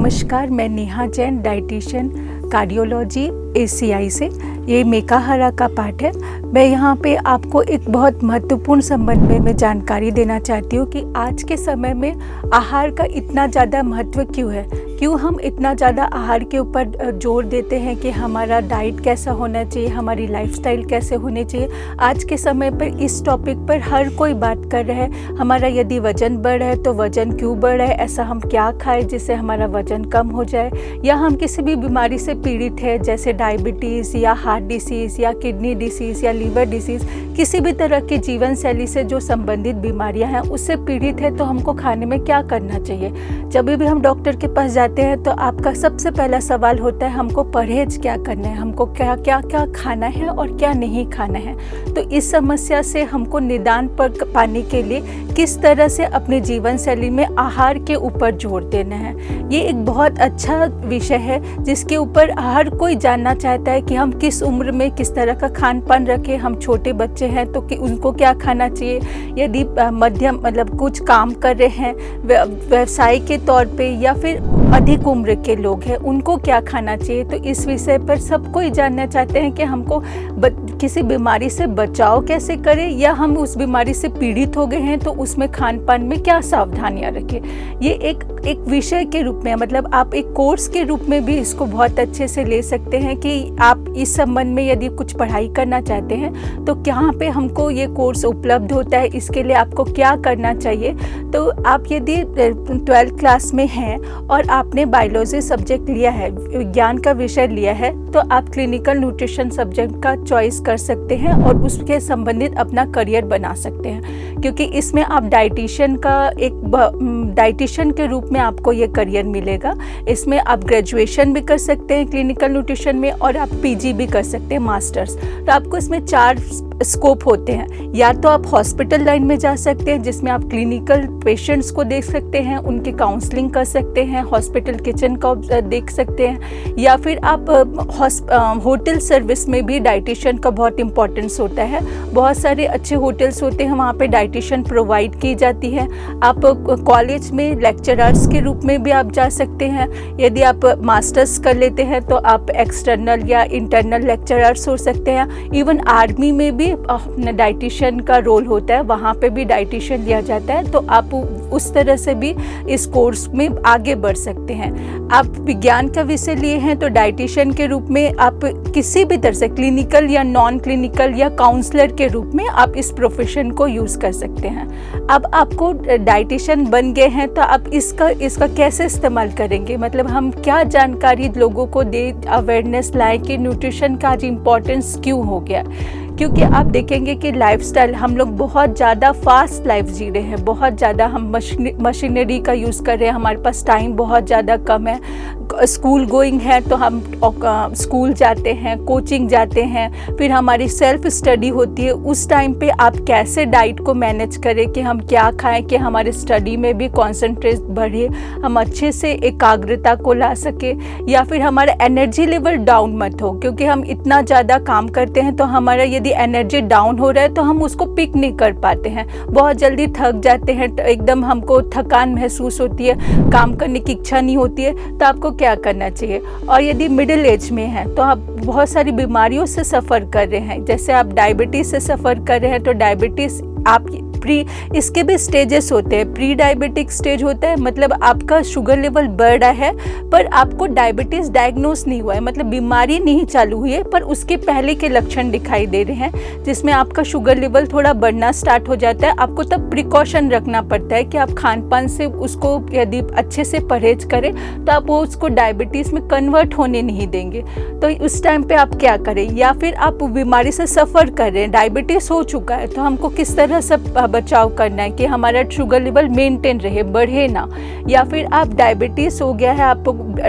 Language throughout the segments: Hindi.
नमस्कार, मैं Neha Jain, dietitian, cardiology, ACI से। ये मेकाहारा का पाठ है। मैं यहाँ पे आपको एक बहुत महत्वपूर्ण संबंध में जानकारी देना चाहती हूँ कि आज के समय में आहार का इतना ज़्यादा महत्व क्यों है। क्यों हम इतना ज़्यादा आहार के ऊपर जोर देते हैं कि हमारा डाइट कैसा होना चाहिए, हमारी लाइफस्टाइल कैसे होनी चाहिए। आज के समय पर इस टॉपिक पर हर कोई बात कर रहा है। हमारा यदि वज़न बढ़ रहा है तो वज़न क्यों बढ़ रहा है, ऐसा हम क्या खाएं जिससे हमारा वज़न कम हो जाए, या हम किसी भी बीमारी से पीड़ित है जैसे डायबिटीज़ या हार्ट डिसीज़ या किडनी डिसीज़ या लीवर डिसीज़, किसी भी तरह की जीवन शैली से जो संबंधित बीमारियां हैं उससे पीड़ित है, तो हमको खाने में क्या करना चाहिए। जब भी हम डॉक्टर के पास जाते हैं तो आपका सबसे पहला सवाल होता है हमको परहेज क्या करना है, हमको क्या क्या क्या खाना है और क्या नहीं खाना है। तो इस समस्या से हमको निदान पर पाने के लिए किस तरह से अपने जीवन शैली में आहार के ऊपर जोर देना है, ये एक बहुत अच्छा विषय है जिसके ऊपर हर कोई जानना चाहता है कि हम किस उम्र में किस तरह का खान पान रखें। हम छोटे बच्चे हैं तो कि उनको क्या खाना चाहिए, यदि मध्यम मतलब कुछ काम कर रहे हैं व्यवसाय के तौर पे, या फिर अधिक उम्र के लोग हैं उनको क्या खाना चाहिए। तो इस विषय पर सब कोई जानना चाहते हैं कि हमको किसी बीमारी से बचाव कैसे करें, या हम उस बीमारी से पीड़ित हो गए हैं तो उसमें खान पान में क्या सावधानियां रखें। ये एक विषय के रूप में, मतलब आप एक कोर्स के रूप में भी इसको बहुत अच्छे से ले सकते हैं कि आप इस संबंध में यदि कुछ पढ़ाई करना चाहते हैं तो कहाँ पे हमको ये कोर्स उपलब्ध होता है, इसके लिए आपको क्या करना चाहिए। तो आप यदि 12th क्लास में हैं और आपने बायोलॉजी सब्जेक्ट लिया है, विज्ञान का विषय लिया है, तो आप क्लिनिकल न्यूट्रिशन सब्जेक्ट का चॉइस कर सकते हैं और उसके संबंधित अपना करियर बना सकते हैं, क्योंकि इसमें आप डाइटिशियन के रूप में आपको ये करियर मिलेगा। इसमें आप ग्रेजुएशन भी कर सकते हैं क्लिनिकल न्यूट्रिशन में, और आप पीजी भी कर सकते हैं, मास्टर्स। तो आपको इसमें 4 स्कोप होते हैं। या तो आप हॉस्पिटल लाइन में जा सकते हैं जिसमें आप क्लिनिकल पेशेंट्स को देख सकते हैं, उनकी काउंसलिंग कर सकते हैं, हॉस्पिटल किचन का देख सकते हैं, या फिर आप होटल सर्विस में भी डाइटिशियन का बहुत इंपॉर्टेंस होता है। बहुत सारे अच्छे होटल्स होते हैं, वहाँ पे डाइटिशियन प्रोवाइड की जाती है। आप कॉलेज में लेक्चरर्स के रूप में भी आप जा सकते हैं। यदि आप मास्टर्स कर लेते हैं तो आप एक्सटर्नल या इंटरनल लेक्चरर्स हो सकते हैं। इवन आर्मी में भी डाइटिशियन का रोल होता है, वहाँ पे भी डाइटिशियन लिया जाता है। तो आप उस तरह से भी इस कोर्स में आगे बढ़ सकते हैं। आप विज्ञान का विषय लिए हैं तो डाइटिशियन के रूप में आप किसी भी तरह से क्लिनिकल या नॉन क्लिनिकल या काउंसलर के रूप में आप इस प्रोफेशन को यूज़ कर सकते हैं। अब आपको डाइटिशियन बन गए हैं तो आप इसका कैसे इस्तेमाल करेंगे, मतलब हम क्या जानकारी लोगों को दे, अवेयरनेस लाएं कि न्यूट्रिशन का आज इम्पोर्टेंस क्यों हो गया। क्योंकि आप देखेंगे कि लाइफस्टाइल हम लोग बहुत ज़्यादा फास्ट लाइफ जी रहे हैं, बहुत ज़्यादा हम मशीनरी का यूज़ कर रहे हैं, हमारे पास टाइम बहुत ज़्यादा कम है। स्कूल गोइंग है तो हम स्कूल जाते हैं, कोचिंग जाते हैं, फिर हमारी सेल्फ स्टडी होती है। उस टाइम पे आप कैसे डाइट को मैनेज करें कि हम क्या खाएं कि हमारे स्टडी में भी कॉन्सेंट्रेट बढ़े, हम अच्छे से एकाग्रता को ला सके, या फिर हमारा एनर्जी लेवल डाउन मत हो। क्योंकि हम इतना ज़्यादा काम करते हैं तो हमारा यदि एनर्जी डाउन हो रहा है तो हम उसको पिक नहीं कर पाते हैं, बहुत जल्दी थक जाते हैं, एकदम हमको थकान महसूस होती है, काम करने की इच्छा नहीं होती है। तो आपको क्या करना चाहिए। और यदि मिडिल एज में हैं तो आप बहुत सारी बीमारियों से सफ़र कर रहे हैं, जैसे आप डायबिटीज़ से सफ़र कर रहे हैं तो डायबिटीज़ आप इसके भी स्टेजेस होते हैं। प्री डायबिटिक स्टेज होता है, मतलब आपका शुगर लेवल बढ़ रहा है पर आपको डायबिटीज़ डायग्नोस नहीं हुआ है, मतलब बीमारी नहीं चालू हुई है पर उसके पहले के लक्षण दिखाई दे रहे हैं, जिसमें आपका शुगर लेवल थोड़ा बढ़ना स्टार्ट हो जाता है। आपको तब प्रिकॉशन रखना पड़ता है कि आप खान पान से उसको यदि अच्छे से परहेज करें तो आप वो उसको डायबिटीज़ में कन्वर्ट होने नहीं देंगे। तो उस टाइम पे आप क्या करें, या फिर आप बीमारी से सफ़र कर रहे हैं, डायबिटीज़ हो चुका है, तो हमको किस तरह से बचाव करना है कि हमारा शुगर लेवल मेंटेन रहे, बढ़े ना। या फिर आप डायबिटीज़ हो गया है, आप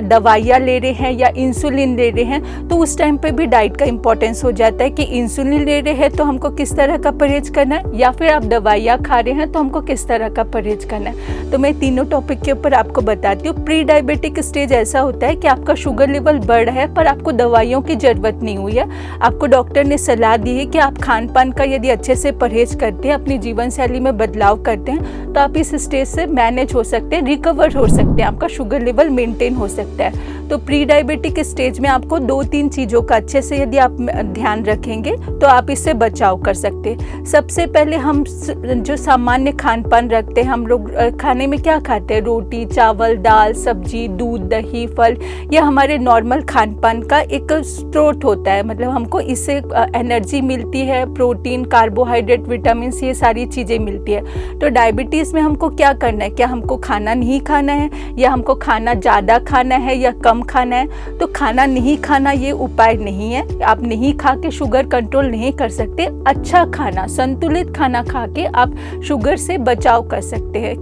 दवाइयाँ ले रहे हैं या इंसुलिन ले रहे हैं, तो उस टाइम पे भी डाइट का इंपॉर्टेंस हो जाता है कि इंसुलिन ले रहे हैं तो हमको किस तरह का परहेज करना है, या फिर आप दवाइयाँ खा रहे हैं तो हमको किस तरह का परहेज करना है। तो मैं तीनों टॉपिक के ऊपर आपको बताती हूँ। प्री डायबिटिक स्टेज ऐसा होता है कि आपका शुगर लेवल बढ़ रहा है पर आपको दवाइयों की ज़रूरत नहीं हुई है, आपको डॉक्टर ने सलाह दी है कि आप खान पान का यदि अच्छे से परहेज करते हैं, अपनी जीवन शैली में बदलाव करते हैं, तो तो आप इस स्टेज से मैनेज हो सकते हैं, रिकवर हो सकते हैं, आपका शुगर लेवल मेंटेन हो सकता है। तो प्री डायबिटिक स्टेज में आपको 2-3 चीज़ों का अच्छे से यदि आप ध्यान रखेंगे तो आप इससे बचाव कर सकते हैं। सबसे पहले हम जो सामान्य खान पान रखते हैं, हम लोग खाने में क्या खाते हैं, रोटी, चावल, दाल, सब्जी, दूध, दही, फल, यह हमारे नॉर्मल खान पान का एक स्रोत होता है। मतलब हमको इससे एनर्जी मिलती है, प्रोटीन, कार्बोहाइड्रेट, विटामिन, ये सारी चीज़ें मिलती है। तो डायबिटीज़ में हमको क्या करना है, क्या हमको खाना नहीं खाना है या हमको खाना ज़्यादा खाना है या कम खाना है? तो खाना नहीं खाना ये उपाय नहीं है। आप नहीं खा के शुगर कंट्रोल नहीं कर सकते। अच्छा खाना, संतुलित खाना खा के आप शुगर से बचाव कर सकते हैं।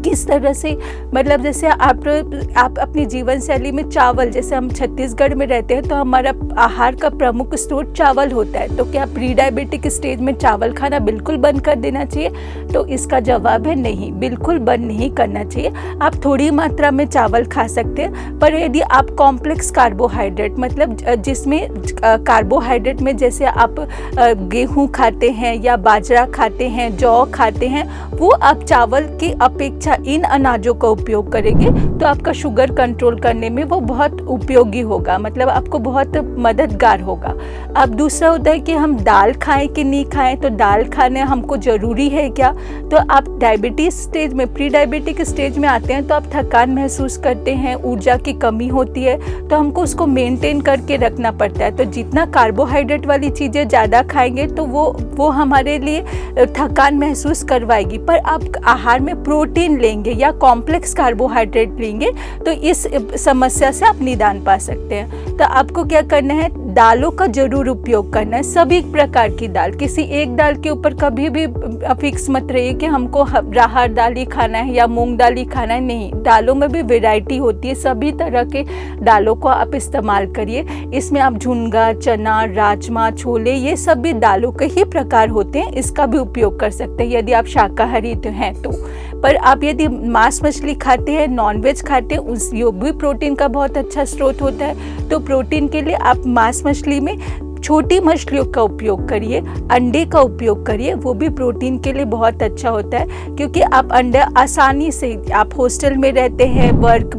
किस तरह से, मतलब जैसे आप अपनी जीवन शैली में चावल, जैसे हम छत्तीसगढ़ में रहते हैं तो हमारा आहार का प्रमुख स्रोत चावल होता है। तो क्या प्री डायबिटिक स्टेज में चावल खाना बिल्कुल बंद कर देना चाहिए? तो इसका जवाब है नहीं, बिल्कुल बंद नहीं करना चाहिए। आप थोड़ी मात्रा में चावल खा सकते हैं, पर यदि आप कॉम्प्लेक्स कार्बोहाइड्रेट, मतलब जिसमें कार्बोहाइड्रेट में जैसे आप गेहूँ खाते हैं या बाजरा खाते हैं, जौ खाते हैं, वो आप चावल की अपेक्षा इन अनाजों का उपयोग करेंगे तो आपका शुगर कंट्रोल करने में वो बहुत उपयोगी होगा, मतलब आपको बहुत मददगार होगा। अब दूसरा होता है कि हम दाल खाएं कि नहीं खाएं। तो दाल खाना हमको ज़रूरी है क्या? तो आप डायबिटीज़ स्टेज में, प्री डायबिटिक स्टेज में आते हैं तो आप थकान महसूस करते हैं, ऊर्जा की कमी होती है, तो हमको उसको मेंटेन करके रखना पड़ता है। तो जितना कार्बोहाइड्रेट वाली चीज़ें ज़्यादा खाएंगे तो वो हमारे लिए थकान महसूस करवाएगी। पर आप आहार में प्रोटीन लेंगे या कॉम्प्लेक्स कार्बोहाइड्रेट लेंगे तो इस समस्या से आप निदान पा सकते हैं। तो आपको क्या करना है, दालों का जरूर उपयोग करना है, सभी प्रकार की दाल। किसी एक दाल के ऊपर कभी भी फिक्स मत रहिए कि हमको राहर दाल ही खाना है या मूंग दाल ही खाना है। नहीं, दालों में भी वैरायटी होती है, सभी तरह के दालों को आप इस्तेमाल करिए। इसमें आप झुनगा, चना, राजमा, छोले, ये सब भी दालों के ही प्रकार होते हैं, इसका भी उपयोग कर सकते हैं यदि आप शाकाहारी हैं तो। पर आप यदि मांस मछली खाते हैं, नॉनवेज खाते हैं, ये भी प्रोटीन का बहुत अच्छा स्रोत होता है। तो प्रोटीन के लिए आप मांस मछली में छोटी मछलियों का उपयोग करिए, अंडे का उपयोग करिए, वो भी प्रोटीन के लिए बहुत अच्छा होता है। क्योंकि आप अंडा आसानी से, आप हॉस्टल में रहते हैं, वर्क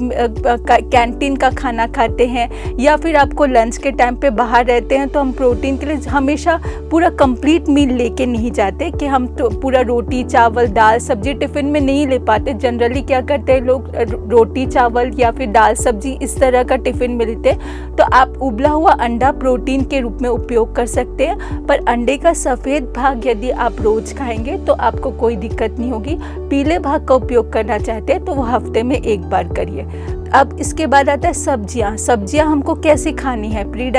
कैंटीन का खाना खाते हैं या फिर आपको लंच के टाइम पे बाहर रहते हैं, तो हम प्रोटीन के लिए हमेशा पूरा कंप्लीट मील लेके नहीं जाते कि हम तो पूरा रोटी, चावल, दाल, सब्जी टिफ़िन में नहीं ले पाते। जनरली क्या करते हैं लोग, रोटी, चावल या फिर दाल, सब्जी इस तरह का टिफ़िन में लेते हैं। तो आप उबला हुआ अंडा प्रोटीन के रूप में उपयोग कर सकते हैं। पर अंडे का सफ़ेद भाग यदि आप रोज खाएंगे तो आपको कोई दिक्कत नहीं होगी। पीले भाग का उपयोग करना चाहते हैं तो वो हफ्ते में एक बार करिए। अब इसके बाद आता है सब्जियां। सब्जियां हमको कैसे खानी है? प्री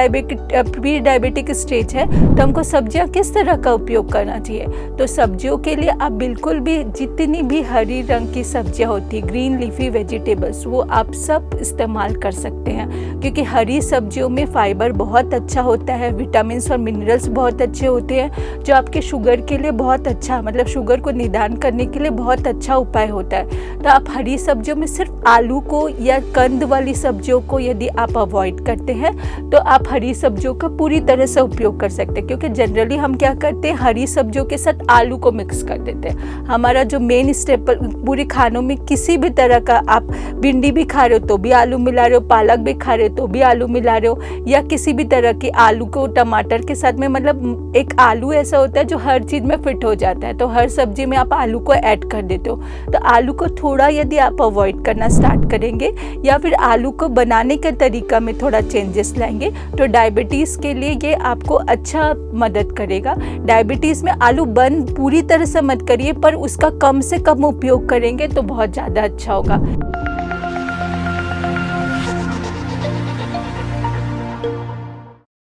डायबिटिक स्टेज है तो हमको सब्जियां किस तरह का उपयोग करना चाहिए? तो सब्जियों के लिए आप बिल्कुल भी जितनी भी हरी रंग की सब्जियां होती है, ग्रीन लीफी वेजिटेबल्स, वो आप सब इस्तेमाल कर सकते हैं। क्योंकि हरी सब्जियों में फाइबर बहुत अच्छा होता है, विटामिन और मिनरल्स बहुत अच्छे होते हैं, जो आपके शुगर के लिए बहुत अच्छा, मतलब शुगर को निदान करने के लिए बहुत अच्छा उपाय होता है। तो आप हरी सब्जियों में सिर्फ आलू को या कंद वाली सब्जियों को यदि आप अवॉइड करते हैं तो आप हरी सब्जियों का पूरी तरह से उपयोग कर सकते हैं। क्योंकि जनरली हम क्या करते हैं, हरी सब्जियों के साथ आलू को मिक्स कर देते हैं। हमारा जो मेन स्टेपल पूरे खानों में किसी भी तरह का, आप भिंडी भी खा रहे हो तो भी आलू मिला रहे हो, पालक भी खा रहे हो तो भी आलू मिला रहे हो, या किसी भी तरह के आलू को टमाटर के साथ में, मतलब एक आलू ऐसा होता है जो हर चीज़ में फिट हो जाता है। तो हर सब्जी में आप आलू को ऐड कर देते हो। तो आलू को थोड़ा यदि आप अवॉइड करना स्टार्ट करेंगे या फिर आलू को बनाने के तरीका में थोड़ा चेंजेस लाएंगे तो डायबिटीज़ के लिए ये आपको अच्छा मदद करेगा। डायबिटीज़ में आलू बंद पूरी तरह से मत करिए, पर उसका कम से कम उपयोग करेंगे तो बहुत ज़्यादा अच्छा होगा।